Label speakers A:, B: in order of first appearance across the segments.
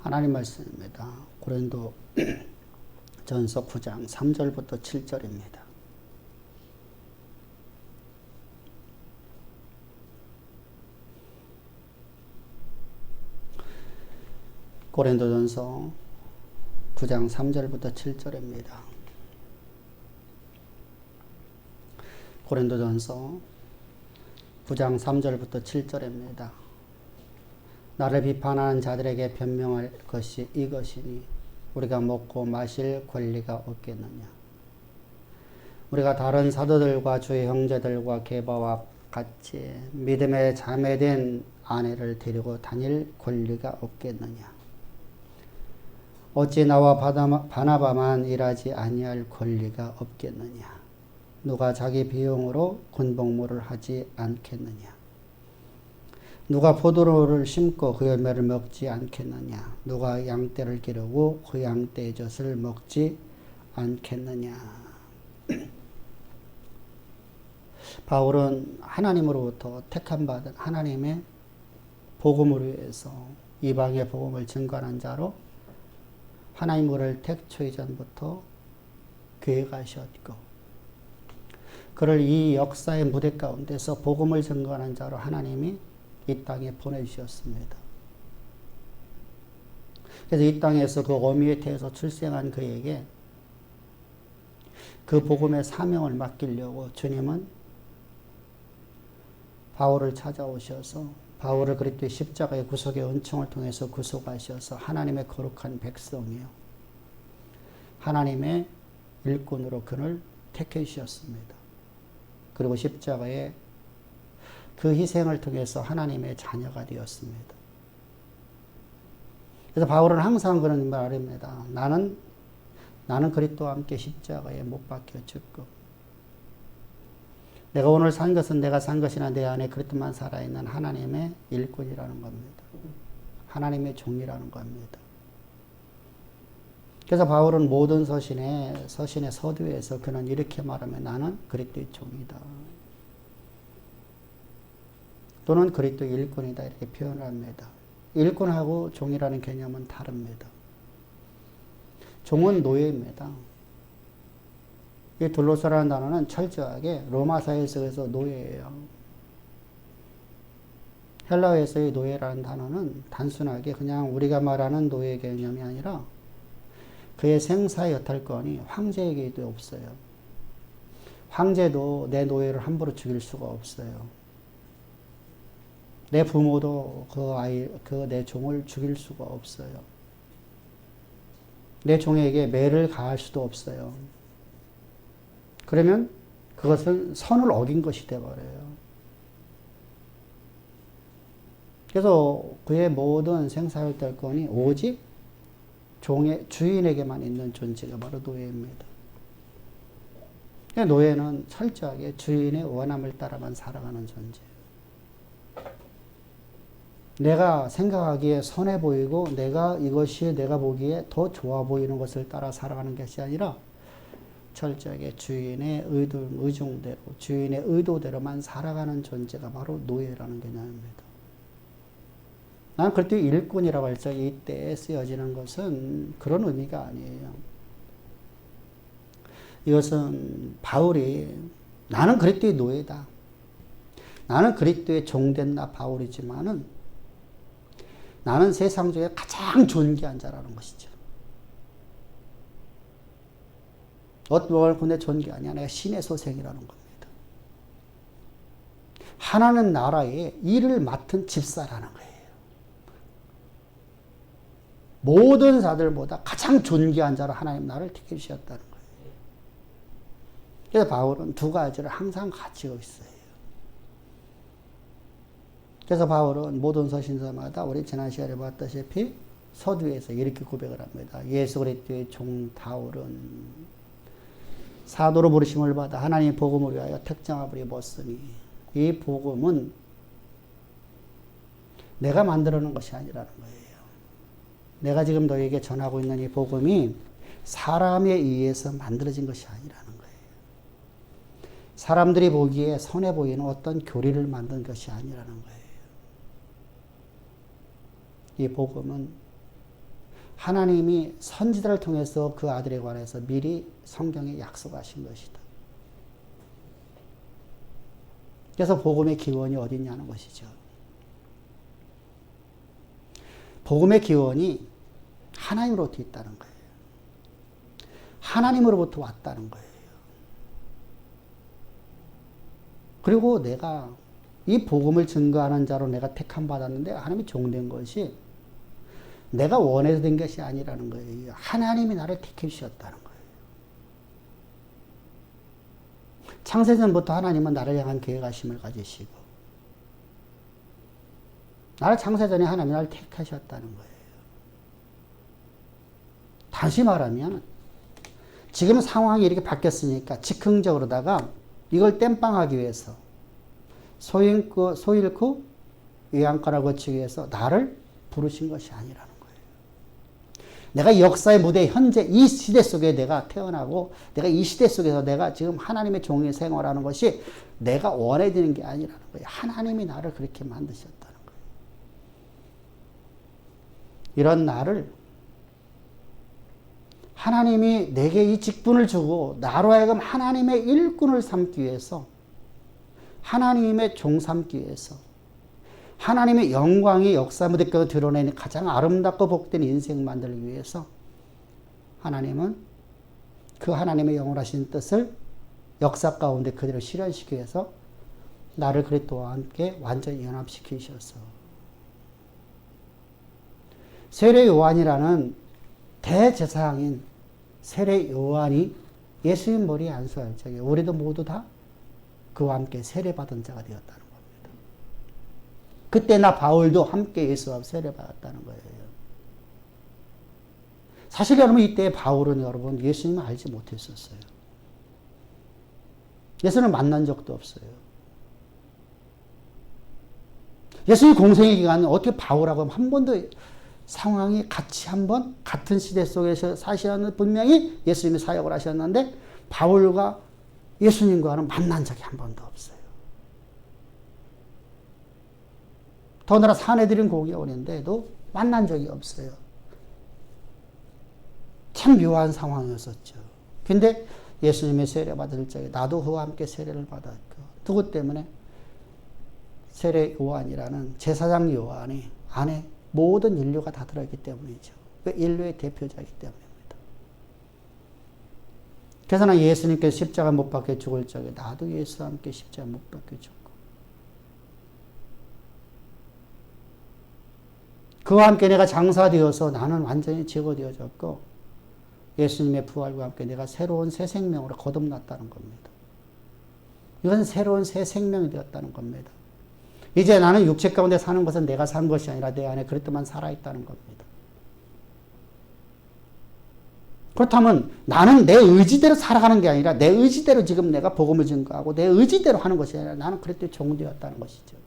A: 하나님 말씀입니다. 고린도 전서 9장 3절부터 7절입니다. 고린도 전서 9장 3절부터 7절입니다. 고린도 전서 9장 3절부터 7절입니다. 나를 비판하는 자들에게 변명할 것이 이것이니 우리가 먹고 마실 권리가 없겠느냐. 우리가 다른 사도들과 주의 형제들과 게바와 같이 믿음에 자매된 아내를 데리고 다닐 권리가 없겠느냐. 어찌 나와 바나바만 일하지 아니할 권리가 없겠느냐. 누가 자기 비용으로 군복무를 하지 않겠느냐. 누가 포도로를 심고 그 열매를 먹지 않겠느냐. 누가 양떼를 기르고 그 양떼의 젖을 먹지 않겠느냐. 바울은 하나님으로부터 택함받은 하나님의 복음을 위해서 이방의 복음을 증거하는 자로 하나님 그를 태초 이전부터 계획하셨고 그를 이 역사의 무대 가운데서 복음을 증거하는 자로 하나님이 이 땅에 보내주셨습니다. 그래서 이 땅에서 그 어미의 태에서 출생한 그에게 그 복음의 사명을 맡기려고 주님은 바울을 찾아오셔서 바울을 그리스도의 십자가의 구속의 은총을 통해서 구속하셔서 하나님의 거룩한 백성이요 하나님의 일꾼으로 그를 택해 주셨습니다. 그리고 십자가의 그 희생을 통해서 하나님의 자녀가 되었습니다. 그래서 바울은 항상 그런 말을 합니다. 나는 그리스도와 함께 십자가에 못 박혀 죽고 내가 오늘 산 것은 내가 산 것이나 내 안에 그리스도만 살아있는 하나님의 일꾼이라는 겁니다. 하나님의 종이라는 겁니다. 그래서 바울은 모든 서신의 서두에서 그는 이렇게 말하면 나는 그리스도의 종이다. 또는 그리스도의 일꾼이다 이렇게 표현을 합니다. 일꾼하고 종이라는 개념은 다릅니다. 종은 노예입니다. 이 둘로서라는 단어는 철저하게 로마사에서 노예예요. 헬라어에서의 노예라는 단어는 단순하게 그냥 우리가 말하는 노예 개념이 아니라 그의 생사의 여탈권이 황제에게도 없어요. 황제도 내 노예를 함부로 죽일 수가 없어요. 내 부모도 내 종을 죽일 수가 없어요. 내 종에게 매를 가할 수도 없어요. 그러면 그것은 선을 어긴 것이 되어버려요. 그래서 그의 모든 생사혈탈권이 오직 종의 주인에게만 있는 존재가 바로 노예입니다. 노예는 철저하게 주인의 원함을 따라만 살아가는 존재예요. 내가 생각하기에 선해 보이고 이것이 내가 보기에 더 좋아 보이는 것을 따라 살아가는 것이 아니라 철저하게 주인의 의중대로 주인의 의도대로만 살아가는 존재가 바로 노예라는 개념입니다. 난 그때 일꾼이라고 할 때 이때에 쓰여지는 것은 그런 의미가 아니에요. 이것은 바울이 나는 그리스도의 노예다. 나는 그리스도의 종된 나 바울이지만은 나는 세상 중에 가장 존귀한 자라는 것이죠. 어떤 근데 존귀 아니야. 내가 신의 소생이라는 겁니다. 하나님 나라의 일을 맡은 집사라는 거예요. 모든 자들보다 가장 존귀한 자로 하나님 나를 택해 주셨다는 거예요. 그래서 바울은 두 가지를 항상 가지고 있어요. 그래서 바울은 모든 서신서마다 우리 지난 시간에 봤다시피 서두에서 이렇게 고백을 합니다. 예수 그리스도의 종 바울은 사도로 부르심을 받아 하나님의 복음을 위하여 택정함을 입었으니 이 복음은 내가 만들어 놓은 것이 아니라는 거예요. 내가 지금 너에게 전하고 있는 이 복음이 사람에 의해서 만들어진 것이 아니라는 거예요. 사람들이 보기에 선해 보이는 어떤 교리를 만든 것이 아니라는 거예요. 이 복음은 하나님이 선지자를 통해서 그 아들에 관해서 미리 성경에 약속하신 것이다. 그래서 복음의 기원이 어디 있냐는 것이죠. 복음의 기원이 하나님으로부터 있다는 거예요. 하나님으로부터 왔다는 거예요. 그리고 내가 이 복음을 증거하는 자로 내가 택함 받았는데 하나님이 종된 것이 내가 원해서 된 것이 아니라는 거예요. 하나님이 나를 택해 주셨다는 거예요. 창세전부터 하나님은 나를 향한 계획하심을 가지시고 나를 창세전에 하나님이 나를 택하셨다는 거예요. 다시 말하면 지금 상황이 이렇게 바뀌었으니까 즉흥적으로다가 이걸 땜빵하기 위해서 소 잃고 외양간을 거치기 위해서 나를 부르신 것이 아니라는 거예요. 내가 역사의 무대 현재 이 시대 속에 내가 태어나고 내가 이 시대 속에서 내가 지금 하나님의 종의 생활하는 것이 내가 원해 되는 게 아니라는 거예요. 하나님이 나를 그렇게 만드셨다는 거예요. 이런 나를 하나님이 내게 이 직분을 주고 나로 하여금 하나님의 일꾼을 삼기 위해서 하나님의 종 삼기 위해서 하나님의 영광이 역사 무대가로 드러내는 가장 아름답고 복된 인생 만들기 위해서 하나님은 그 하나님의 영원하신 뜻을 역사 가운데 그대로 실현시키기 위해서 나를 그리스도와 함께 완전히 연합시키셔서 세례 요한이라는 대제사장인 세례 요한이 예수님 머리에 안수할 적에 우리도 모두 다 그와 함께 세례받은 자가 되었다는 겁니다. 그때 나 바울도 함께 예수와 세례받았다는 거예요. 사실 여러분 이때 바울은 여러분 예수님을 알지 못했었어요. 예수님을 만난 적도 없어요. 예수님 공생의 기간은 어떻게 바울하고 한 번도 상황이 같이 한번 같은 시대 속에서 사시는 분명히 예수님이 사역을 하셨는데 바울과 예수님과는 만난 적이 한 번도 없어요. 더군다나 사내들인 고개원인데도 만난 적이 없어요. 참 묘한 상황이었었죠. 근데 예수님의 세례 받을 적에 나도 그와 함께 세례를 받았고 누구 때문에? 세례 요한이라는 제사장 요한이 안에 모든 인류가 다 들어있기 때문이죠. 그 인류의 대표자이기 때문입니다. 그래서 난 예수님께서 십자가 못 박혀 죽을 적에 나도 예수와 함께 십자가 못 박혀 죽고 그와 함께 내가 장사되어서 나는 완전히 제거되어졌고 예수님의 부활과 함께 내가 새로운 새 생명으로 거듭났다는 겁니다. 이건 새로운 새 생명이 되었다는 겁니다. 이제 나는 육체 가운데 사는 것은 내가 산 것이 아니라 내 안에 그리스도만 살아있다는 겁니다. 그렇다면 나는 내 의지대로 살아가는 게 아니라 내 의지대로 지금 내가 복음을 증거하고 내 의지대로 하는 것이 아니라 나는 그리스도의 종되었다는 것이죠.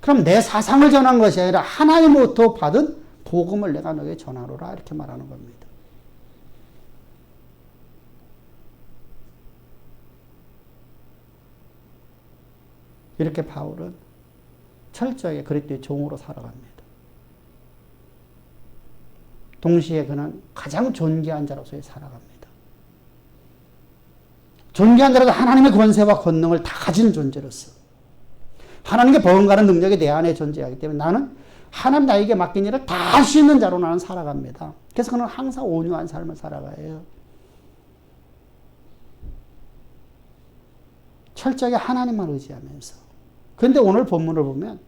A: 그럼 내 사상을 전한 것이 아니라 하나님으로부터 받은 복음을 내가 너에게 전하노라 이렇게 말하는 겁니다. 이렇게 바울은 철저하게 그리스도의 종으로 살아갑니다. 동시에 그는 가장 존귀한 자로서의 살아갑니다. 존귀한 자로서 하나님의 권세와 권능을 다 가진 존재로서 하나님께 버금가는 능력이 내 안에 존재하기 때문에 나는 하나님 나에게 맡긴 일을 다 할 수 있는 자로 나는 살아갑니다. 그래서 그는 항상 온유한 삶을 살아가요. 철저하게 하나님만 의지하면서. 그런데 오늘 본문을 보면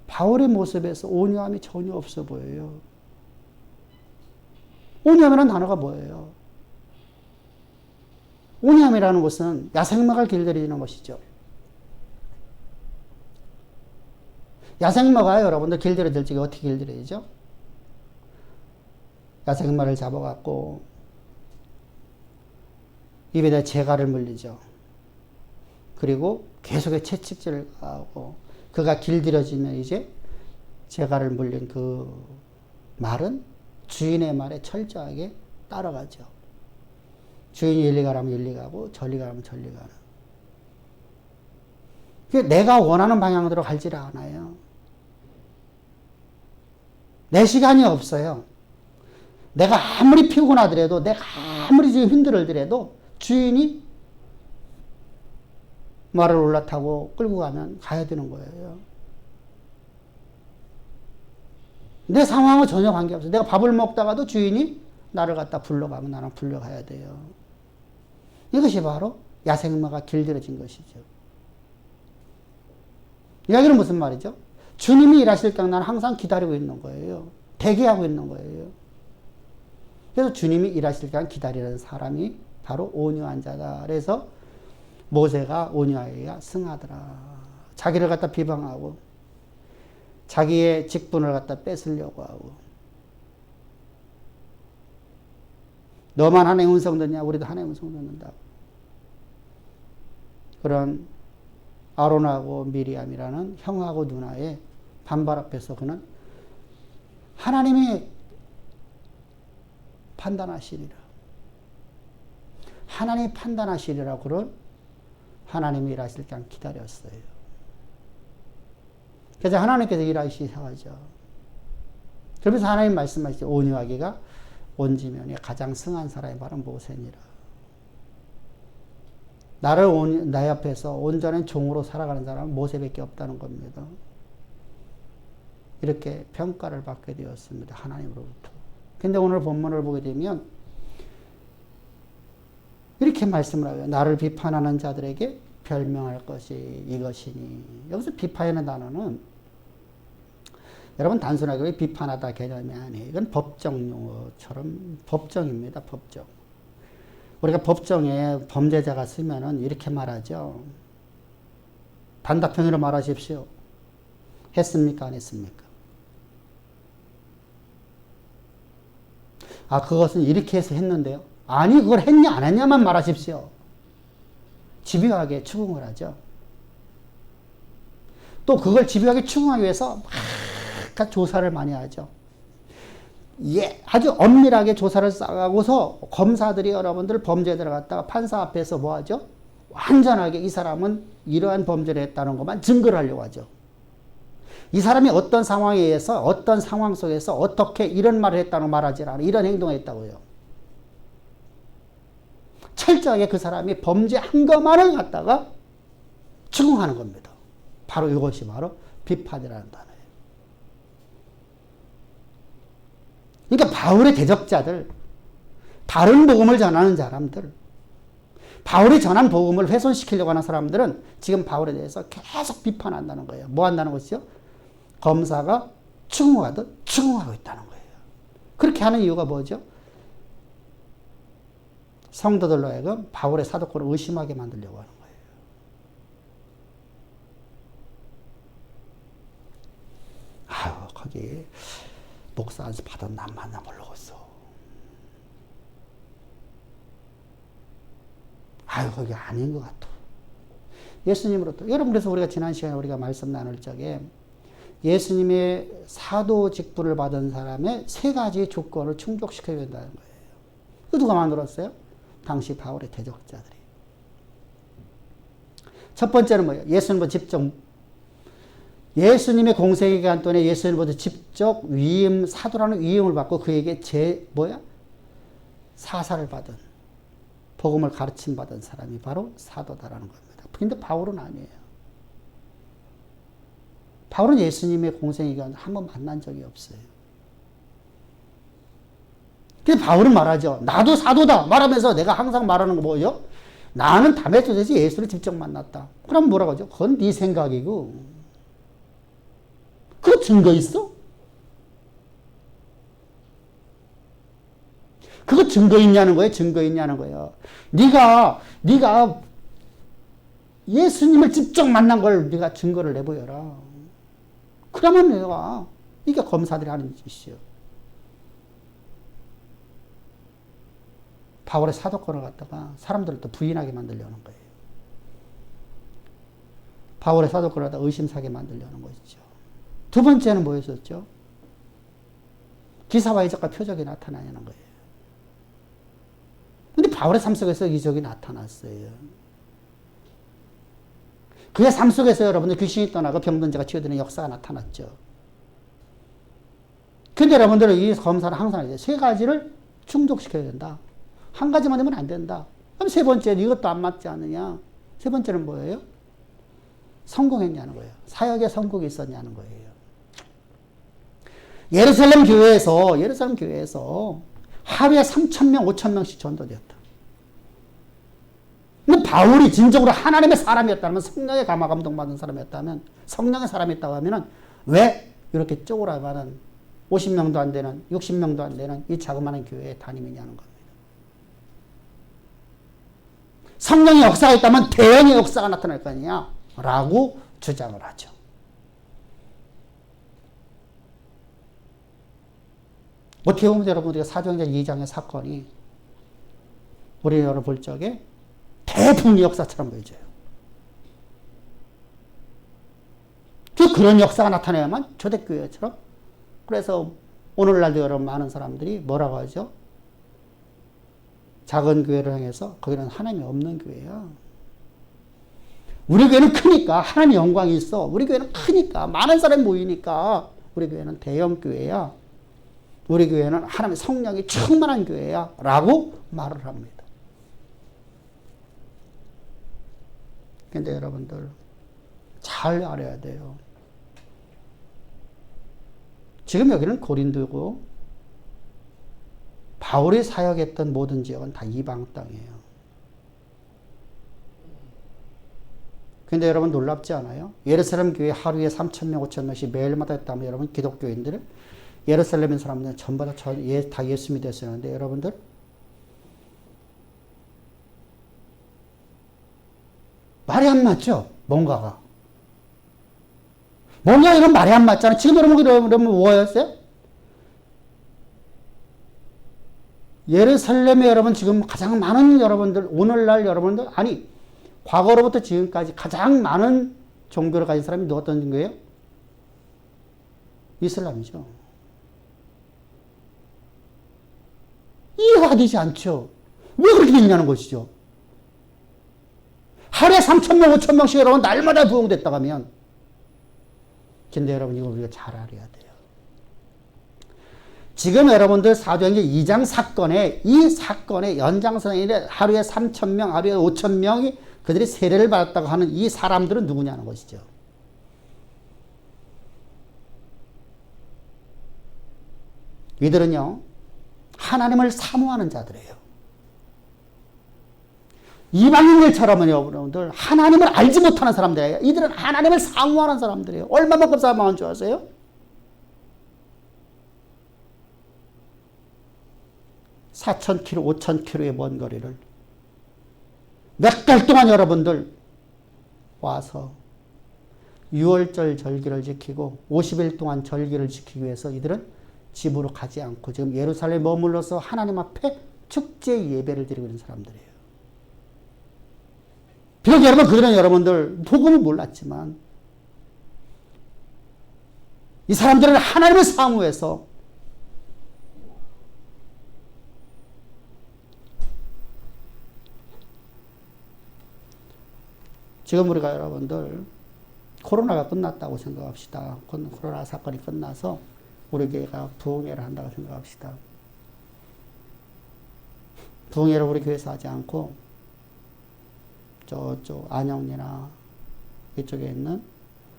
A: 바울의 모습에서 온유함이 전혀 없어 보여요. 온유함이라는 단어가 뭐예요? 온유함이라는 것은 야생마가 길들이는 것이죠. 야생마가 여러분들 길들여질 적에 어떻게 길들여지죠? 야생마를 잡아갖고 입에다 재갈을 물리죠. 그리고 계속해 채찍질을 하고 그가 길들여지면 이제 재갈을 물린 그 말은 주인의 말에 철저하게 따라가죠. 주인이 일리 가라면 일리 가고 저리 가라면 저리 가는. 그게 내가 원하는 방향으로 갈지를 않아요. 내 시간이 없어요. 내가 아무리 피곤하더라도, 내가 아무리 지금 힘들더라도 주인이 말을 올라타고 끌고 가면 가야 되는 거예요. 내 상황은 전혀 관계없어요. 내가 밥을 먹다가도 주인이 나를 갖다 불러가면 나는 불려가야 돼요. 이것이 바로 야생마가 길들여진 것이죠. 이야기는 무슨 말이죠? 주님이 일하실 때 나는 항상 기다리고 있는 거예요. 대기하고 있는 거예요. 그래서 주님이 일하실 때 기다리는 사람이 바로 온유한 자다. 그래서 모세가 온유하기가 승하더라. 자기를 갖다 비방하고 자기의 직분을 갖다 뺏으려고 하고 너만 하나님 음성 듣냐? 우리도 하나님 음성 듣는다. 그런 아론하고 미리암이라는 형하고 누나의 반발 앞에서 그는 하나님이 판단하시리라. 하나님이 판단하시리라. 그런 하나님이 일하실 때 기다렸어요. 그래서 하나님께서 일하시셔야죠. 그러면서 하나님 말씀하시죠. 온유하기가 온지면에 가장 승한 사람이 바로 모세니라. 내 앞에서 온전한 종으로 살아가는 사람은 모세밖에 없다는 겁니다. 이렇게 평가를 받게 되었습니다. 하나님으로부터. 근데 오늘 본문을 보게 되면 이렇게 말씀을 하고요. 나를 비판하는 자들에게 별명할 것이 이것이니. 여기서 비판하는 단어는 여러분 단순하게 비판하다 개념이 아니에요. 이건 법정 용어처럼 법정입니다. 법정. 우리가 법정에 범죄자가 쓰면은 이렇게 말하죠. 단답형으로 말하십시오. 했습니까? 안 했습니까? 아, 그것은 이렇게 해서 했는데요. 아니, 그걸 했냐, 안 했냐만 말하십시오. 집요하게 추궁을 하죠. 또 그걸 집요하게 추궁하기 위해서 막 조사를 많이 하죠. 예, 아주 엄밀하게 조사를 쌓아고서 검사들이 여러분들 범죄들을 갖다가 판사 앞에서 뭐 하죠? 완전하게 이 사람은 이러한 범죄를 했다는 것만 증거를 하려고 하죠. 이 사람이 어떤 상황에 의해서 어떤 상황 속에서 어떻게 이런 말을 했다고 말하지 않아. 이런 행동을 했다고요. 철저하게 그 사람이 범죄한 것만을 갖다가 추궁하는 겁니다. 바로 이것이 바로 비판이라는 단어예요. 그러니까 바울의 대적자들, 다른 복음을 전하는 사람들, 바울이 전한 복음을 훼손시키려고 하는 사람들은 지금 바울에 대해서 계속 비판한다는 거예요. 뭐 한다는 것이죠? 검사가 추궁하듯 추궁하고 있다는 거예요. 그렇게 하는 이유가 뭐죠? 성도들로 하여금 바울의 사도권을 의심하게 만들려고 하는 거예요. 아유, 거기 목사 안수 받았나 안 받나 모르겠어. 아유, 거기 아닌 것 같아. 예수님으로부터. 여러분, 그래서 우리가 지난 시간에 우리가 말씀 나눌 적에 예수님의 사도 직분을 받은 사람의 세 가지 조건을 충족시켜야 된다는 거예요. 그 누가 만들었어요? 당시 바울의 대적자들이. 첫 번째는 뭐예요? 예수님보다 직접, 예수님의 공생기간 동안에 예수님보다 직접 위임, 사도라는 위임을 받고 그에게 사사를 받은, 복음을 가르침 받은 사람이 바로 사도다라는 겁니다. 근데 바울은 아니에요. 바울은 예수님의 공생기간 한번 만난 적이 없어요. 근데 바울은 말하죠. 나도 사도다 말하면서 내가 항상 말하는 거 뭐죠? 나는 다메섹에서 예수를 직접 만났다. 그럼 뭐라고 하죠? 그건 네 생각이고. 그 증거 있어? 그거 증거 있냐는 거예요. 증거 있냐는 거예요. 네가 예수님을 직접 만난 걸 네가 증거를 내보여라. 그러면 내가 이게 검사들이 하는 짓이요. 바울의 사도권을 갖다가 사람들을 또 부인하게 만들려는 거예요. 바울의 사도권을 갖다가 의심사게 만들려는 것이죠. 두 번째는 뭐였었죠? 기사와 이적과 표적이 나타나냐는 거예요. 근데 바울의 삶 속에서 이적이 나타났어요. 그의 삶 속에서 여러분들 귀신이 떠나고 병든 자가 치유되는 역사가 나타났죠. 그 근데 여러분들은 이 검사는 항상 이제 세 가지를 충족시켜야 된다. 한 가지만 되면 안 된다. 그럼 세 번째는 이것도 안 맞지 않느냐. 세 번째는 뭐예요? 성공했냐는 거예요. 사역에 성공이 있었냐는 거예요. 예루살렘 교회에서 하루에 3,000명, 5,000명씩 전도되었다. 근데 바울이 진정으로 하나님의 사람이었다면, 성령의 감화 감동 받은 사람이었다면, 성령의 사람이었다고 하면은 왜 이렇게 쪼그라마는 50명도 안 되는, 60명도 안 되는 이 자그마한 교회에 다니느냐는 겁니다. 성령의 역사가 있다면 대형의 역사가 나타날 거 아니냐? 라고 주장을 하죠. 어떻게 보면 여러분, 우리가 사도행전 2장의 사건이 우리 여러분 볼 적에 대부분의 역사처럼 보여져요. 그런 역사가 나타나야만 초대교회처럼. 그래서 오늘날도 여러분 많은 사람들이 뭐라고 하죠? 작은 교회를 향해서 거기는 하나님이 없는 교회야. 우리 교회는 크니까 하나님의 영광이 있어. 우리 교회는 크니까 많은 사람이 모이니까 우리 교회는 대형 교회야. 우리 교회는 하나님의 성령이 충만한 교회야. 라고 말을 합니다. 근데 여러분들 잘 알아야 돼요. 지금 여기는 고린도고 바울이 사역했던 모든 지역은 다 이방 땅이에요. 근데 여러분 놀랍지 않아요? 예루살렘 교회 하루에 3,000명, 5,000명씩 매일마다 했다면 여러분 기독교인들 예루살렘 사람들은 전부 다 예수 믿었었는데 여러분들 말이 안 맞죠? 뭔가 이런 말이 안 맞잖아요. 지금 여러분 뭐였어요? 예루살렘에 여러분 지금 가장 많은 여러분들 오늘날 여러분들 아니 과거로부터 지금까지 가장 많은 종교를 가진 사람이 누웠던 거예요? 이슬람이죠. 이해가 되지 않죠. 왜 그렇게 되냐는 것이죠. 하루에 3,000명, 5,000명씩 여러분 날마다 부흥됐다고 하면 근데 여러분 이거 우리가 잘 알아야 돼요. 지금 여러분들 사도행전 2장 사건에 이 사건의 연장선에 하루에 3,000명, 하루에 5,000명이 그들이 세례를 받았다고 하는 이 사람들은 누구냐는 것이죠. 이들은요, 하나님을 사모하는 자들이에요. 이방인들처럼은 여러분들 하나님을 알지 못하는 사람들이에요. 이들은 하나님을 사모하는 사람들이에요. 얼마만큼 사모하는 줄 아세요? (4,000km) (5,000km의) 먼 거리를 몇 달 동안 여러분들 와서 6월절 절기를 지키고 50일 동안 절기를 지키기 위해서 이들은 집으로 가지 않고 지금 예루살렘에 머물러서 하나님 앞에 축제 예배를 드리고 있는 사람들이에요. 비록 여러분 그들은 여러분들 복음을 몰랐지만 이 사람들은 하나님을 사모해서 지금 우리가 여러분들 코로나가 끝났다고 생각합시다. 코로나 사건이 끝나서 우리 교회가 부흥회를 한다고 생각합시다. 부흥회를 우리 교회에서 하지 않고 저쪽 안영리나 이쪽에 있는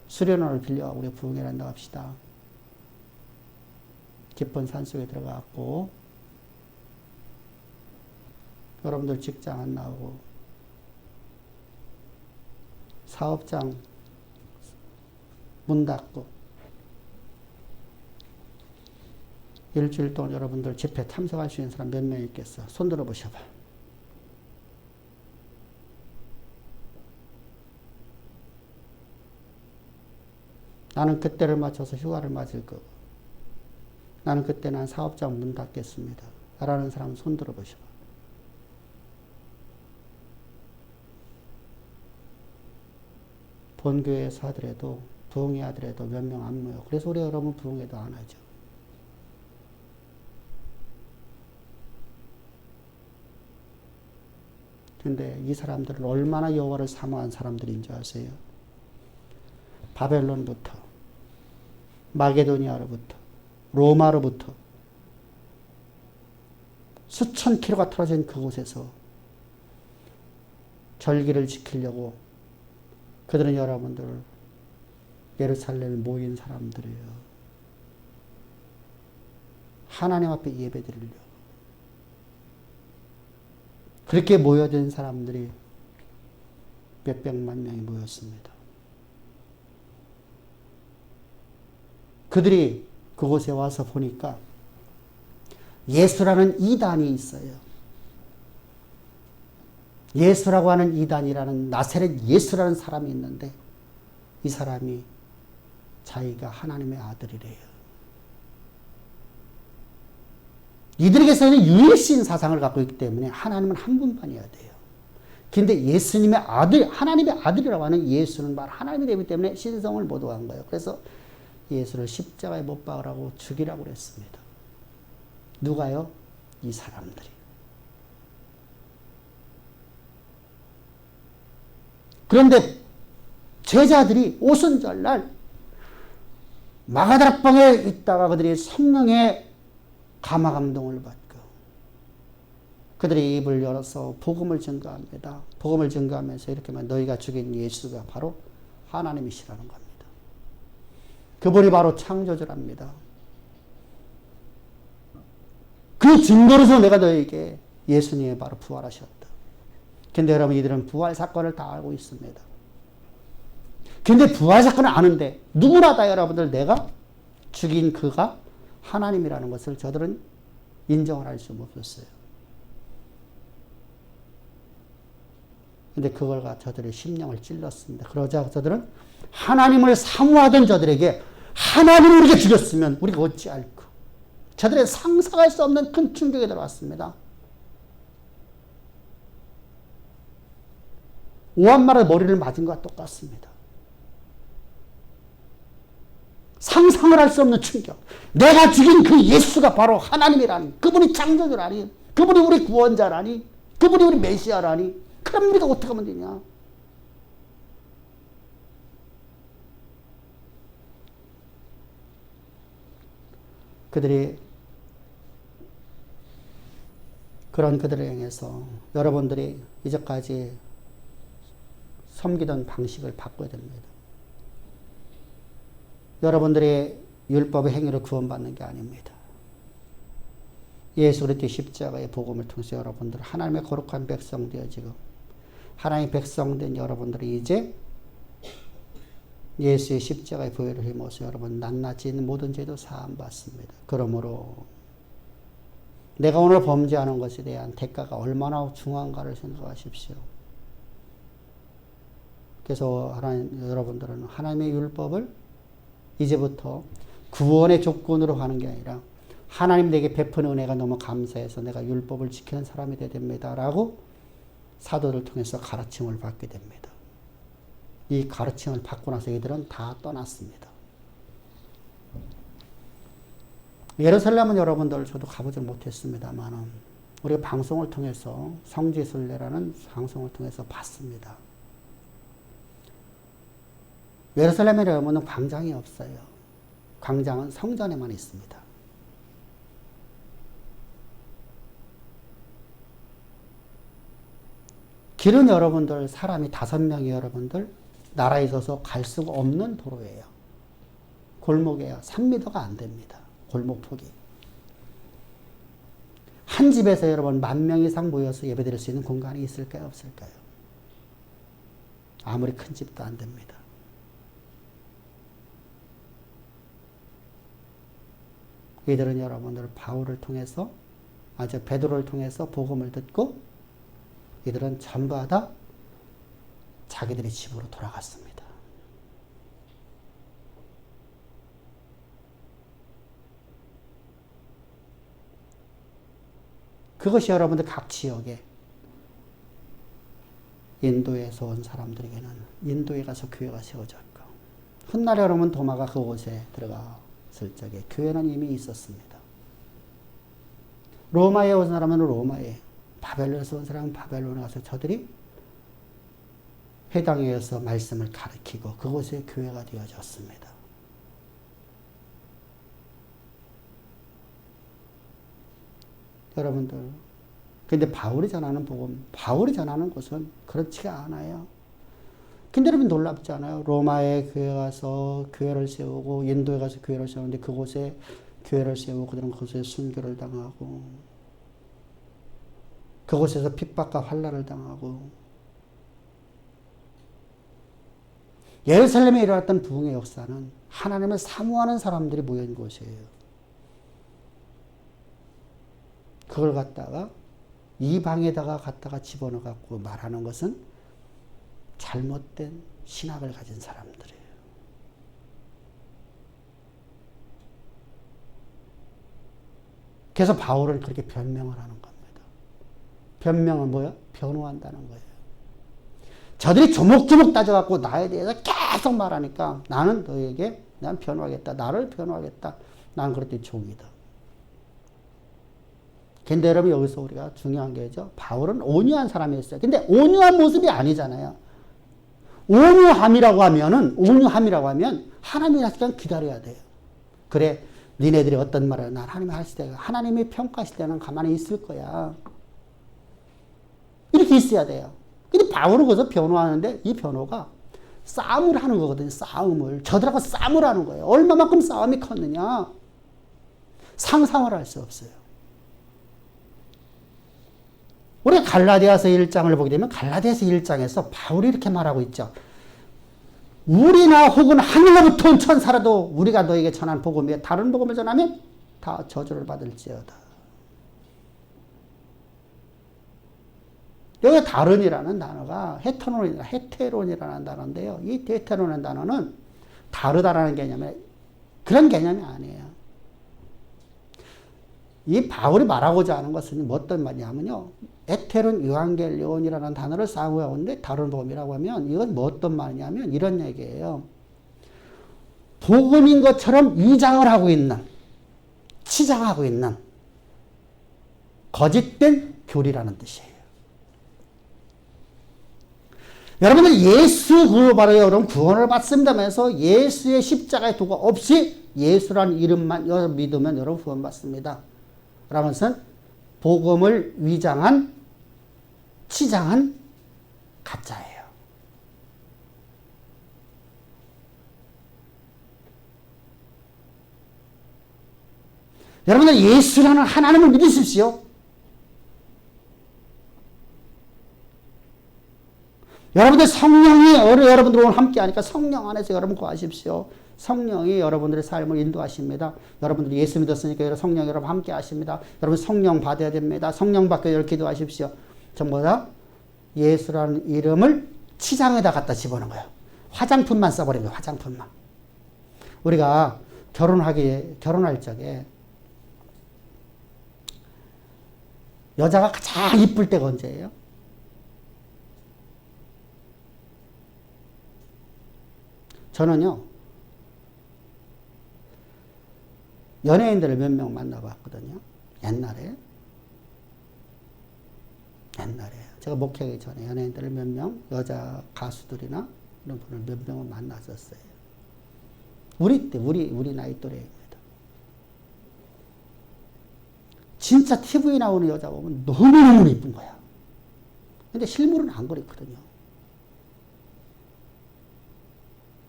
A: 수련원을 빌려가고 우리 부흥회를 한다고 합시다. 깊은 산속에 들어가고 여러분들 직장 안 나오고 사업장 문 닫고 일주일 동안 여러분들 집회 참석할 수 있는 사람 몇 명 있겠어? 손 들어 보셔봐. 나는 그때를 맞춰서 휴가를 맞을 거고 나는 그때 난 사업장 문 닫겠습니다. 라는 사람 손 들어 보셔봐. 본교회에서 하더라도 부흥회 하더라도 몇 명 안 모여. 그래서 우리 여러분 부흥회도 안 하죠. 근데 이 사람들은 얼마나 여호와를 사모한 사람들인 줄 아세요? 바벨론부터 마게도니아로부터 로마로부터 수천 킬로가 떨어진 그곳에서 절기를 지키려고 그들은 여러분들 예루살렘에 모인 사람들이에요. 하나님 앞에 예배드리려고. 그렇게 모여든 사람들이 몇백만 명이 모였습니다. 그들이 그곳에 와서 보니까 예수라는 이단이 있어요. 예수라고 하는 이단이라는 나사렛 예수라는 사람이 있는데 이 사람이 자기가 하나님의 아들이래요. 이들에게서는 유일신 사상을 갖고 있기 때문에 하나님은 한 분만이어야 돼요. 근데 예수님의 아들, 하나님의 아들이라고 하는 예수는 말 하나님이 되기 때문에 신성을 모독한 거예요. 그래서 예수를 십자가에 못 박으라고 죽이라고 그랬습니다. 누가요? 이 사람들이. 그런데 제자들이 오순절날 마가다락방에 있다가 그들이 성령의 감화감동을 받고 그들이 입을 열어서 복음을 증거합니다. 복음을 증거하면서 이렇게 말 너희가 죽인 예수가 바로 하나님이시라는 겁니다. 그분이 바로 창조주랍니다. 그 증거로서 내가 너희에게 예수님이 바로 부활하셨다. 근데 여러분 이들은 부활 사건을 다 알고 있습니다. 근데 부활 사건을 아는데 누구나 다 여러분들 내가 죽인 그가 하나님이라는 것을 저들은 인정을 할 수 없었어요. 근데 그걸 저들의 심령을 찔렀습니다. 그러자 저들은 하나님을 사모하던 저들에게 하나님을 우리가 죽였으면 우리가 어찌할까? 저들의 상상할 수 없는 큰 충격이 들어왔습니다. 오한마의 머리를 맞은 것과 똑같습니다. 상상을 할 수 없는 충격. 내가 죽인 그 예수가 바로 하나님이라니, 그분이 창조주라니, 그분이 우리 구원자라니, 그분이 우리 메시아라니, 그럼 우리가 어떻게 하면 되냐? 그들이 그런 그들을 향해서 여러분들이 이제까지 섬기던 방식을 바꿔야 됩니다. 여러분들의 율법의 행위로 구원받는 게 아닙니다. 예수 그리스도의 십자가의 복음을 통해서 여러분들 하나님의 거룩한 백성 되어지고 하나님의 백성된 여러분들이 이제 예수의 십자가의 보혈을 힘입어서 여러분 낱낱이 있는 모든 죄도 사함받습니다. 그러므로 내가 오늘 범죄하는 것에 대한 대가가 얼마나 중요한가를 생각하십시오. 그래서 여러분들은 하나님의 율법을 이제부터 구원의 조건으로 하는 게 아니라 하나님 내게 베푸는 은혜가 너무 감사해서 내가 율법을 지키는 사람이 되어야 됩니다. 라고 사도를 통해서 가르침을 받게 됩니다. 이 가르침을 받고 나서 이들은 다 떠났습니다. 예루살렘은 여러분들 저도 가보지 못했습니다만 우리가 방송을 통해서 성지순례라는 방송을 통해서 봤습니다. 예루살렘에 여러분은 광장이 없어요. 광장은 성전에만 있습니다. 길은 여러분들 사람이 5명이 여러분들 나라에 있어서 갈 수가 없는 도로예요. 골목이에요. 3m가 안 됩니다. 골목폭이. 한 집에서 여러분 10,000명 이상 모여서 예배드릴 수 있는 공간이 있을까요? 없을까요? 아무리 큰 집도 안 됩니다. 이들은 여러분들 바울을 통해서 베드로를 통해서 복음을 듣고 이들은 전부 다 자기들의 집으로 돌아갔습니다. 그것이 여러분들 각 지역에 인도에서 온 사람들에게는 인도에 가서 교회가 세워졌고 훗날 여러분 도마가 그곳에 들어갔을 적에 교회는 이미 있었습니다. 로마에 온 사람은 로마에, 바벨론에서 온 사람은 바벨론에 가서 저들이 회당에서 말씀을 가르치고 그곳에 교회가 되어졌습니다. 여러분들. 근데 바울이 전하는 복음, 바울이 전하는 것은 그렇지가 않아요. 근데 여러분 놀랍지 않아요? 로마에 교회 가서 교회를 세우고 인도에 가서 교회를 세우는데 그곳에 교회를 세우고 그들은 그곳에 순교를 당하고 그곳에서 핍박과 환난을 당하고 예루살렘에 일어났던 부흥의 역사는 하나님을 사모하는 사람들이 모인 곳이에요. 그걸 갖다가 이방에다가 갖다가 집어넣어 갖고 말하는 것은 잘못된 신학을 가진 사람들이에요. 그래서 바울은 그렇게 변명을 하는 겁니다. 변명은 뭐예요? 변호한다는 거예요. 저들이 조목조목 따져갖고 나에 대해서 계속 말하니까 나는 너에게 난 변호하겠다. 나를 변호하겠다. 난 그럴 종이다. 근데 여러분 여기서 우리가 중요한 게죠. 바울은 온유한 사람이었어요. 근데 온유한 모습이 아니잖아요. 온유함이라고 하면 하나님이 그냥 기다려야 돼요. 그래, 니네들이 어떤 말을 난 하나님이 하실 때 하나님이 평가하실 때는 가만히 있을 거야. 이렇게 있어야 돼요. 근데 바울은 거기서 변호하는데 이 변호가 싸움을 하는 거거든요. 싸움을. 저들하고 싸움을 하는 거예요. 얼마만큼 싸움이 컸느냐. 상상을 할 수 없어요. 우리가 갈라디아서 1장을 보게 되면 갈라디아서 1장에서 바울이 이렇게 말하고 있죠. 우리나 혹은 하늘로부터 온 천사라도 우리가 너에게 전한 복음에 다른 복음을 전하면 다 저주를 받을지어다. 여기 다른이라는 단어가 헤테론이라는 단어인데요. 이 헤테론이라는 단어는 다르다라는 개념이 그런 개념이 아니에요. 이 바울이 말하고자 하는 것은 어떤 말이냐면요. 에테론 유앙겔리온이라는 단어를 사용하고 있는데 다른 복음이라고 하면 이건 뭐 어떤 말이냐면 이런 얘기예요. 복음인 것처럼 위장을 하고 있는, 치장하고 있는 거짓된 교리라는 뜻이에요. 여러분들 예수 그 바로 여러분 구원을 받습니다면서 예수의 십자가의 도가 없이 예수라는 이름만 믿으면 여러분 구원 받습니다. 라면서 복음을 위장한 치장한 가짜예요. 여러분들 예수라는 하나님을 믿으십시오. 여러분들 성령이 여러분들 오늘 함께 하니까 성령 안에서 여러분 구하십시오. 성령이 여러분들의 삶을 인도하십니다. 여러분들이 예수 믿었으니까 성령 여러분 함께 하십니다. 여러분 성령 받아야 됩니다. 성령 받고 여러분 기도하십시오. 전부 다 예수라는 이름을 치장에다 갖다 집어넣은 거예요. 화장품만 써버린 거예요. 화장품만. 우리가 결혼할 적에 여자가 가장 이쁠 때가 언제예요? 저는요, 연예인들을 몇 명 만나봤거든요. 옛날에. 제가 목회하기 전에 연예인들을 몇 명, 여자 가수들이나 이런 분을 몇 명을 만났었어요. 우리 나이 또래입니다. 진짜 TV에 나오는 여자 보면 너무너무 이쁜 거야. 근데 실물은 안 그렇거든요.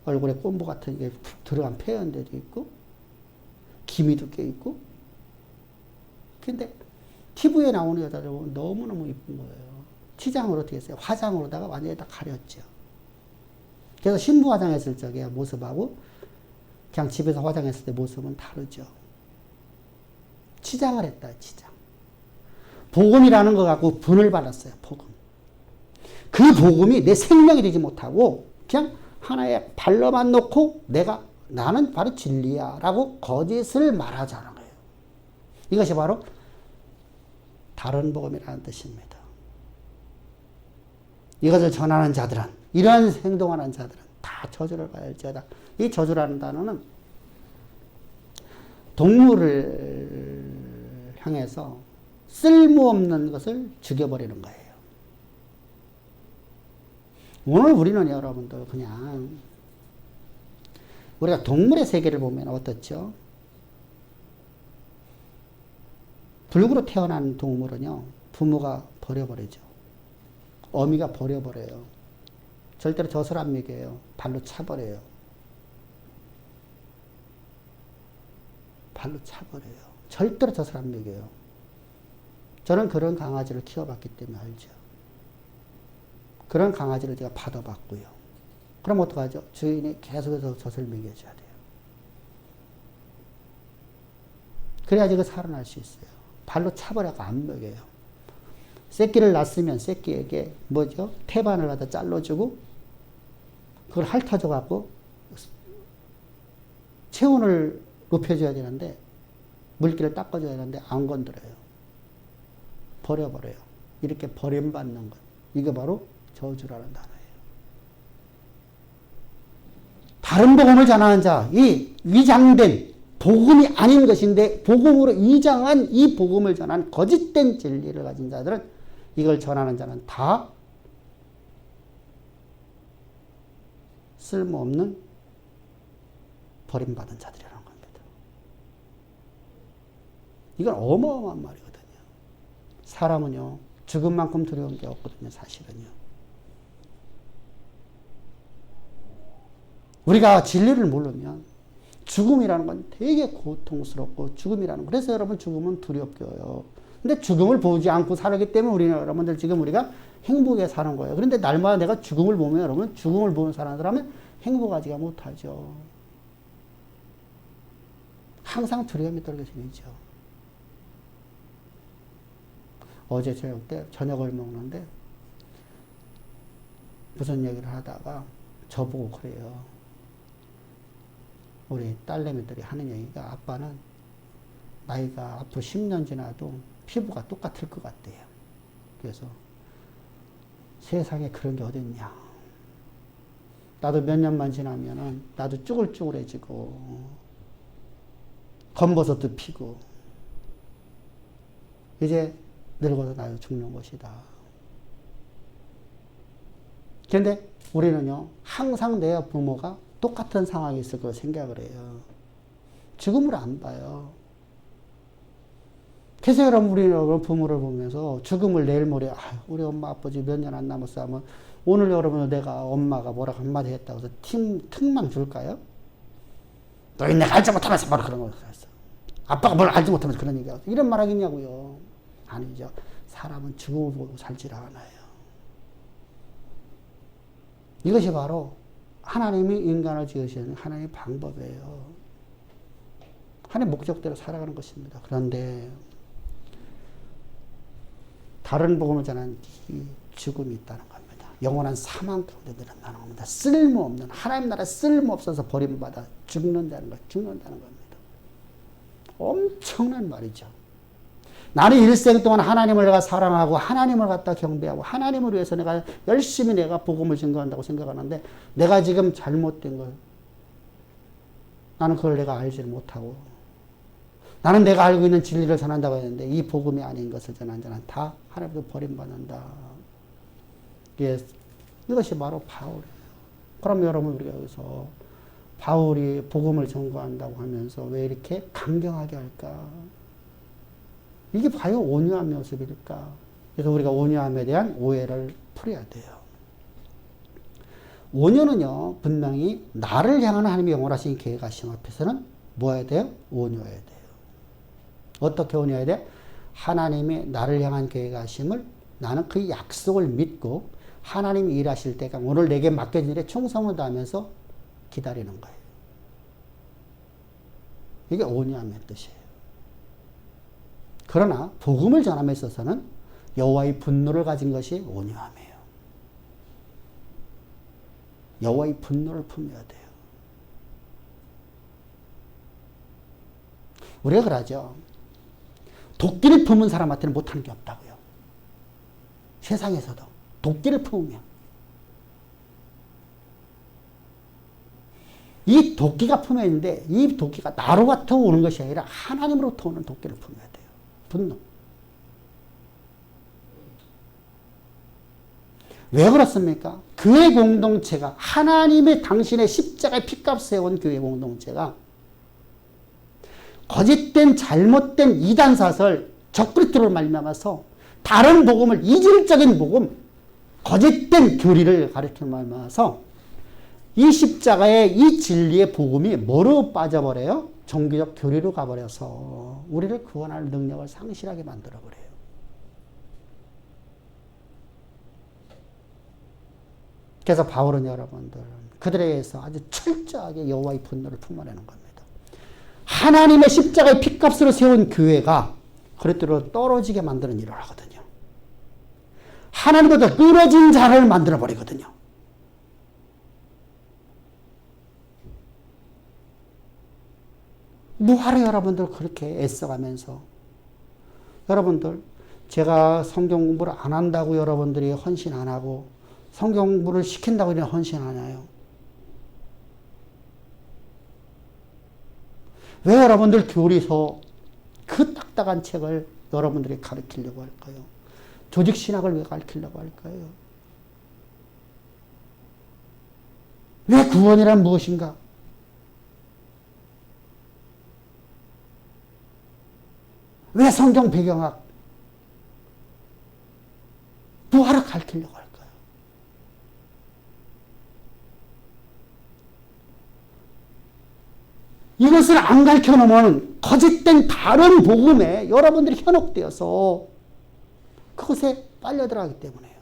A: 얼굴에 꼼보 같은 게 푹 들어간 폐연대도 있고, 기미도 껴있고. 근데 TV에 나오는 여자들 보면 너무너무 이쁜 거예요. 치장으로 어떻게 했어요? 화장으로다가 완전히 다 가렸죠. 그래서 신부 화장했을 적에 모습하고 그냥 집에서 화장했을 때 모습은 다르죠. 치장을 했다, 치장. 복음이라는 거 갖고 분을 받았어요, 복음. 그 복음이 내 생명이 되지 못하고 그냥 하나의 발로만 놓고 나는 바로 진리야 라고 거짓을 말하자는 거예요. 이것이 바로 다른 복음이라는 뜻입니다. 이것을 전하는 자들은, 이런 행동하는 자들은 다 저주를 받을지어다. 이 저주라는 단어는 동물을 향해서 쓸모없는 것을 죽여버리는 거예요. 오늘 우리는 여러분들 그냥 우리가 동물의 세계를 보면 어떻죠? 불구로 태어난 동물은요, 부모가 버려버리죠. 어미가 버려버려요. 절대로 젖을 안 먹여요. 발로 차버려요. 발로 차버려요. 절대로 젖을 안 먹여요. 저는 그런 강아지를 키워봤기 때문에 알죠. 그런 강아지를 제가 받아봤고요. 그럼 어떡하죠? 주인이 계속해서 젖을 먹여줘야 돼요. 그래야지 그 살아날 수 있어요. 발로 차버려서 안 먹여요. 새끼를 낳았으면 새끼에게 뭐죠? 태반을 갖다 잘라주고 그걸 핥아줘갖고 체온을 높여줘야 되는데 물기를 닦아줘야 되는데 안 건드려요. 버려버려요. 이렇게 버림받는 것. 이게 바로 저주라는 단어예요. 다른 복음을 전하는 자, 이 위장된 복음이 아닌 것인데 복음으로 위장한 이 복음을 전한 거짓된 진리를 가진 자들은 이걸 전하는 자는 다 쓸모없는 버림받은 자들이라는 겁니다. 이건 어마어마한 말이거든요. 사람은요, 죽음만큼 두려운 게 없거든요, 사실은요. 우리가 진리를 모르면 죽음이라는 건 되게 고통스럽고 죽음이라는 거. 그래서 여러분 죽음은 두렵고요. 근데 죽음을 보지 않고 살기 때문에 우리는 여러분들 지금 우리가 행복하게 사는 거예요. 그런데 날마다 내가 죽음을 보면 여러분 죽음을 보는 사람들하면 행복하지가 못하죠. 항상 두려움이 떨게 생기죠. 어제 저녁 때 저녁을 먹는데 무슨 얘기를 하다가 저보고 그래요. 우리 딸내미들이 하는 얘기가 아빠는 나이가 앞으로 10년 지나도 피부가 똑같을 것 같대요. 그래서 세상에 그런 게 어딨냐. 나도 몇 년만 지나면은 나도 쭈글쭈글해지고 검버섯도 피고 이제 늙어서 나도 죽는 것이다. 그런데 우리는요 항상 내 부모가 똑같은 상황이 있을 거라고 생각을 해요. 죽음을 안 봐요. 그래서 여러분 우리 부모를 보면서 죽음을 내일 모레 우리 엄마 아버지 몇 년 안 남았어 하면 오늘 여러분 내가 엄마가 뭐라고 한마디 했다고 해서 틈만 줄까요? 너희 내가 알지 못하면서 바로 그런 걸 했어. 아빠가 뭘 알지 못하면서 그런 얘기하고 이런 말 하겠냐고요. 아니죠. 사람은 죽음을 보고 살지를 않아요. 이것이 바로 하나님이 인간을 지으시는 하나님의 방법이에요. 하나님의 목적대로 살아가는 것입니다. 그런데 다른 복음을 전하는 이 죽음이 있다는 겁니다. 영원한 사망 가운데 들어간다는 겁니다. 쓸모없는 하나님 나라 쓸모없어서 버림받아 죽는다는 겁니다. 엄청난 말이죠. 나는 일생 동안 하나님을 내가 사랑하고 하나님을 갖다 경배하고 하나님을 위해서 내가 열심히 내가 복음을 증거한다고 생각하는데 내가 지금 잘못된 걸 나는 그걸 내가 알지를 못하고 나는 내가 알고 있는 진리를 전한다고 했는데 이 복음이 아닌 것을 전한 자는 다 하나님께 버림받는다. 이것이 바로 바울이에요. 그럼 여러분 우리가 여기서 바울이 복음을 전거한다고 하면서 왜 이렇게 강경하게 할까? 이게 과연 온유한 모습일까? 그래서 우리가 온유함에 대한 오해를 풀어야 돼요. 온유는요, 분명히 나를 향한 하나님의 영원하신 계획하심 앞에서는 뭐 해야 돼요? 온유해야 돼요. 어떻게 온유해야 돼? 하나님이 나를 향한 계획하심을 나는 그 약속을 믿고 하나님이 일하실 때가 오늘 내게 맡겨진 일에 충성을 다하면서 기다리는 거예요. 이게 온유함의 뜻이에요. 그러나 복음을 전함에 있어서는 여호와의 분노를 가진 것이 온유함이에요. 여호와의 분노를 품어야 돼요. 우리가 그러죠. 도끼를 품은 사람한테는 못하는 게 없다고요. 세상에서도 도끼를 품으면 이 도끼가 품에 있는데 이 도끼가 나로부터 오는 것이 아니라 하나님으로부터 오는 도끼를 품어야 돼요. 분노. 왜 그렇습니까? 교회 공동체가 하나님의 당신의 십자가의 피값을 세운 교회 공동체가 거짓된 잘못된 이단사설 적그리스도로 말미암아서 다른 복음을, 이질적인 복음, 거짓된 교리를 가르치는 말미암아서 이 십자가의 이 진리의 복음이 뭐로 빠져버려요? 종교적 교리로 가버려서 우리를 구원할 능력을 상실하게 만들어버려요. 그래서 바울은 여러분들 그들에 의해서 아주 철저하게 여호와의 분노를 품어내는 겁니다. 하나님의 십자가의 핏값으로 세운 교회가 그리스도로 떨어지게 만드는 일을 하거든요. 하나님보다 끊어진 자를 만들어버리거든요. 뭐하러 여러분들 그렇게 애써가면서, 여러분들 제가 성경 공부를 안 한다고 여러분들이 헌신 안 하고 성경 공부를 시킨다고 헌신 안 해요. 왜 여러분들 교리서 그 딱딱한 책을 여러분들이 가르치려고 할까요? 조직신학을 왜 가르치려고 할까요? 왜 구원이란 무엇인가? 왜 성경 배경학? 뭐하러 가르치려고 할까요? 이것을 안 가르쳐 놓으면 거짓된 다른 복음에 여러분들이 현혹되어서 그것에 빨려 들어가기 때문에요.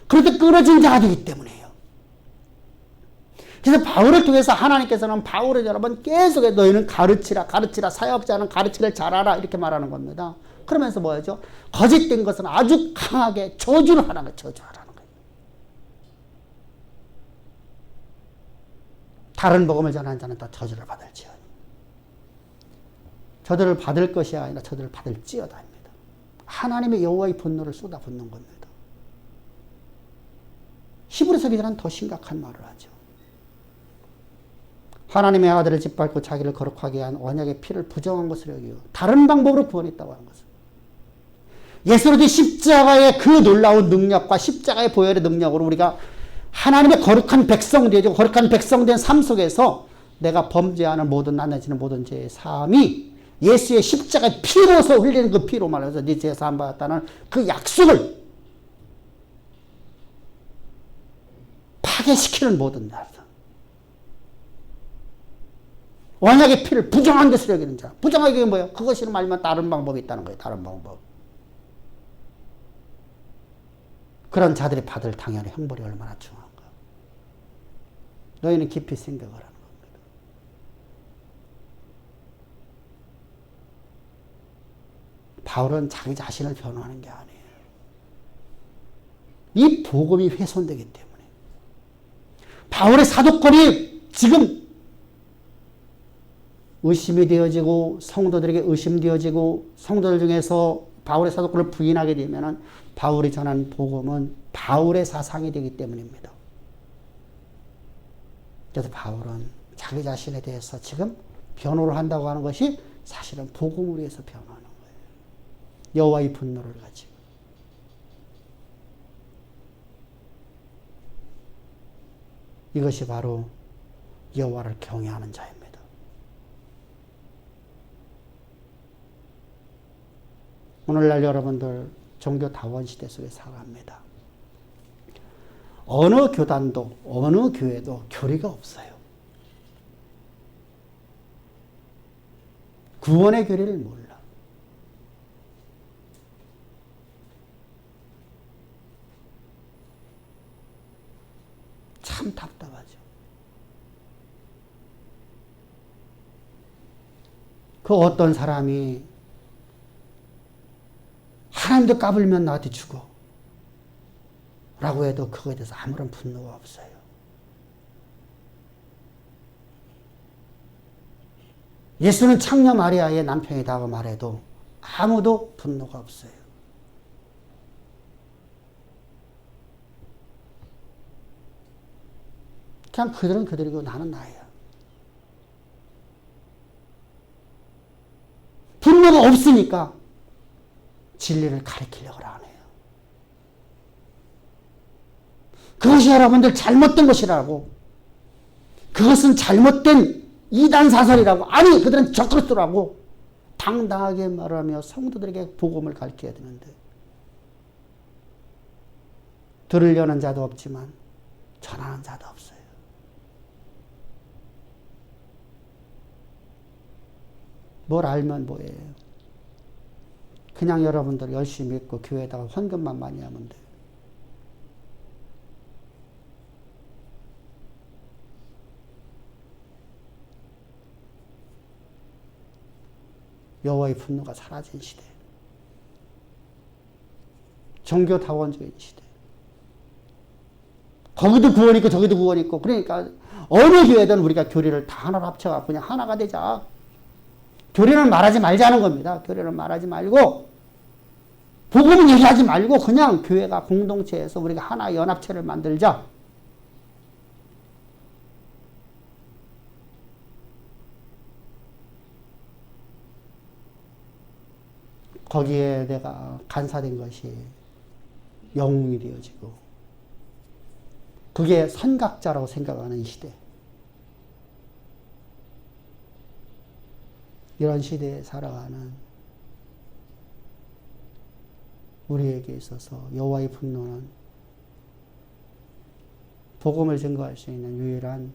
A: 그렇게 끊어진 자가 되기 때문에요. 그래서 바울을 통해서 하나님께서는 바울을 여러분 계속 너희는 가르치라, 사역자는 가르치기를 잘하라 이렇게 말하는 겁니다. 그러면서 뭐죠? 거짓된 것은 아주 강하게 저주를 하라는 거예요. 저주하라는 거예요. 다른 복음을 전하는 자는 다 저주를 받을지어다. 저주를 받을 것이 아니라 저주를 받을지어다입니다. 하나님의 여호와의 분노를 쏟아붓는 겁니다. 히브리서 기자는 더 심각한 말을 하죠. 하나님의 아들을 짓밟고 자기를 거룩하게 한 언약의 피를 부정한 것을 여기고 다른 방법으로 구원했다고 하는 것을. 예수의 십자가의 그 놀라운 능력과 십자가의 보혈의 능력으로 우리가 하나님의 거룩한 백성 되어지고 거룩한 백성 된 삶 속에서 내가 범죄하는 모든 나눠지는 모든 죄의 사함이 예수의 십자가의 피로서 흘리는 그 피로 말해서 네 죄 사함 받았다는 그 약속을 파괴시키는 모든 날. 언약의 피를 부정한 것으로 여기는 자. 부정하게 게 뭐예요? 그것이 말이면 다른 방법이 있다는 거예요. 다른 방법. 그런 자들이 받을 당연히 형벌이 얼마나 중요한가. 너희는 깊이 생각을 하는 겁니다. 바울은 자기 자신을 변호하는 게 아니에요. 이 복음이 훼손되기 때문에. 바울의 사도권이 지금 의심이 되어지고 성도들에게 의심되어지고 성도들 중에서 바울의 사도권을 부인하게 되면 바울이 전한 복음은 바울의 사상이 되기 때문입니다. 그래서 바울은 자기 자신에 대해서 지금 변호를 한다고 하는 것이 사실은 복음을 위해서 변호하는 거예요. 여호와의 분노를 가지고. 이것이 바로 여호와를 경외하는 자입니다. 오늘날 여러분들 종교다원 시대 속에 살아갑니다. 어느 교단도 어느 교회도 교리가 없어요. 구원의 교리를 몰라. 참 답답하죠. 그 어떤 사람이 하나님도 까불면 나한테 죽어 라고 해도 그거에 대해서 아무런 분노가 없어요. 예수는 창녀 마리아의 남편이라고 말해도 아무도 분노가 없어요. 그냥 그들은 그들이고 나는 나야. 분노가 없으니까 진리를 가르치려고 하네요. 그것이 여러분들 잘못된 것이라고. 그것은 잘못된 이단 사설이라고. 아니 그들은 적그리스도라고. 당당하게 말하며 성도들에게 복음을 가르쳐야 되는데 들으려는 자도 없지만 전하는 자도 없어요. 뭘 알면 뭐예요? 그냥 여러분들 열심히 믿고 교회에다가 헌금만 많이 하면 돼요. 여호와의 분노가 사라진 시대. 종교다원적인 시대. 거기도 구원 있고 저기도 구원 있고 그러니까 어느 교회든 우리가 교리를 다 하나로 합쳐갖고 그냥 하나가 되자. 교리는 말하지 말자는 겁니다. 교리는 말하지 말고 복음은 얘기하지 말고 그냥 교회가 공동체에서 우리가 하나 연합체를 만들자. 거기에 내가 간사된 것이 영웅이 되어지고 그게 선각자라고 생각하는 이 시대. 이런 시대에 살아가는 우리에게 있어서 여호와의 분노는 복음을 증거할 수 있는 유일한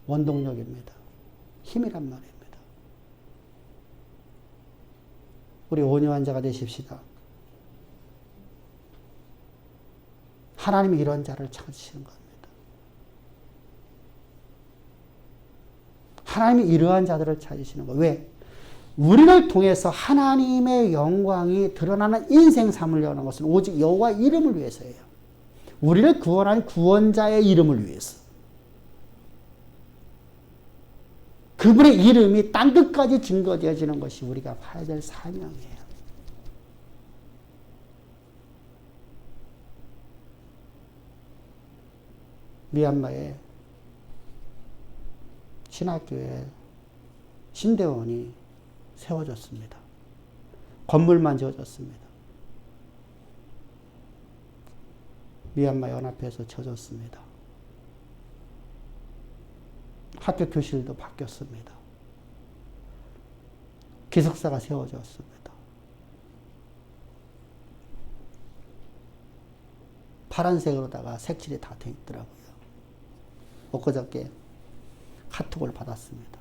A: 원동력입니다. 힘이란 말입니다. 우리 온유한 자가 되십시다. 하나님이 이런 자를 찾으시는 겁니다. 하나님이 이러한 자들을 찾으시는 거예요. 왜? 우리를 통해서 하나님의 영광이 드러나는 인생 삼으려는 것은 오직 여호와 이름을 위해서예요. 우리를 구원한 구원자의 이름을 위해서. 그분의 이름이 땅끝까지 증거되어지는 것이 우리가 봐야 될 사명이에요. 미얀마에 신학교에 신대원이 세워졌습니다. 건물만 지어졌습니다. 미얀마 연합회에서 지어졌습니다. 학교 교실도 바뀌었습니다. 기숙사가 세워졌습니다. 파란색으로다가 색칠이 다 돼 있더라고요. 엊그저께 카톡을 받았습니다.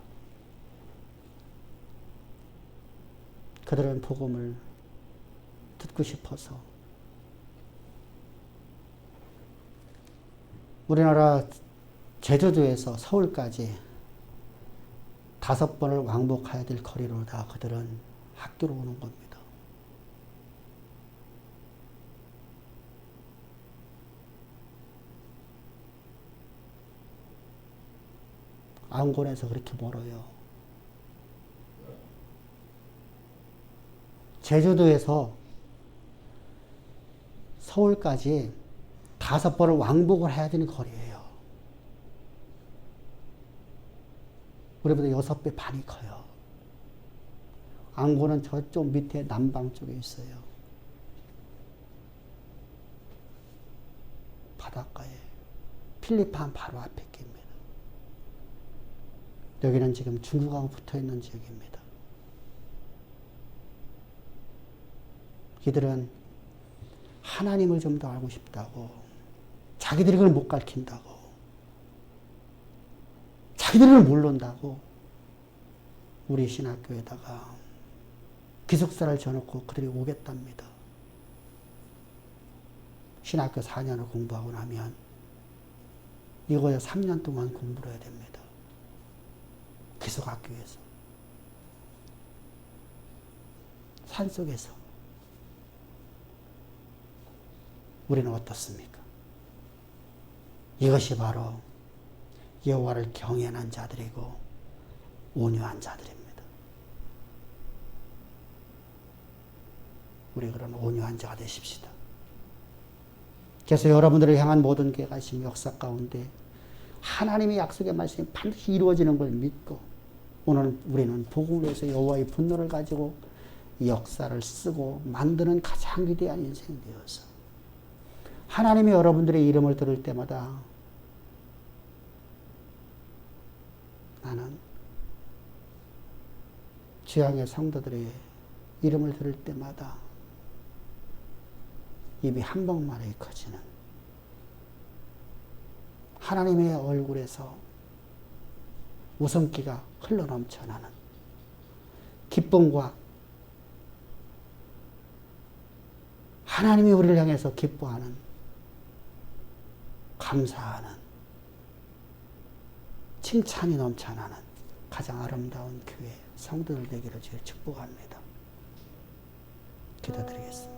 A: 그들은 복음을 듣고 싶어서 우리나라 제주도에서 서울까지 5번을 왕복해야 될 거리로다 그들은 학교로 오는 겁니다. 안곤에서 그렇게 멀어요. 제주도에서 서울까지 5번을 왕복을 해야 되는 거리예요. 우리보다 6배 반이 커요. 안곤은 저쪽 밑에 남방 쪽에 있어요. 바닷가에. 필리핀 바로 앞에 낍니다. 여기는 지금 중국하고 붙어있는 지역입니다. 이들은 하나님을 좀 더 알고 싶다고 자기들이 그걸 못 가르친다고 자기들을 모른다고 우리 신학교에다가 기숙사를 져놓고 그들이 오겠답니다. 신학교 4년을 공부하고 나면 이거에 3년 동안 공부를 해야 됩니다. 기숙학교에서 산속에서 우리는 어떻습니까? 이것이 바로 여호와를 경외하는 자들이고 온유한 자들입니다. 우리 그런 온유한 자가 되십시다. 그래서 여러분들을 향한 모든 계획하심 역사 가운데 하나님의 약속의 말씀이 반드시 이루어지는 걸 믿고 오늘 우리는 복음을 위해서 여호와의 분노를 가지고 역사를 쓰고 만드는 가장 위대한 인생이 되어서 하나님이 여러분들의 이름을 들을 때마다 나는 주양의 성도들의 이름을 들을 때마다 입이 한방만에 커지는 하나님의 얼굴에서 웃음기가 흘러넘쳐 나는 기쁨과 하나님이 우리를 향해서 기뻐하는 감사하는 칭찬이 넘쳐나는 가장 아름다운 교회 성도들 되기를 주여 축복합니다. 기도드리겠습니다.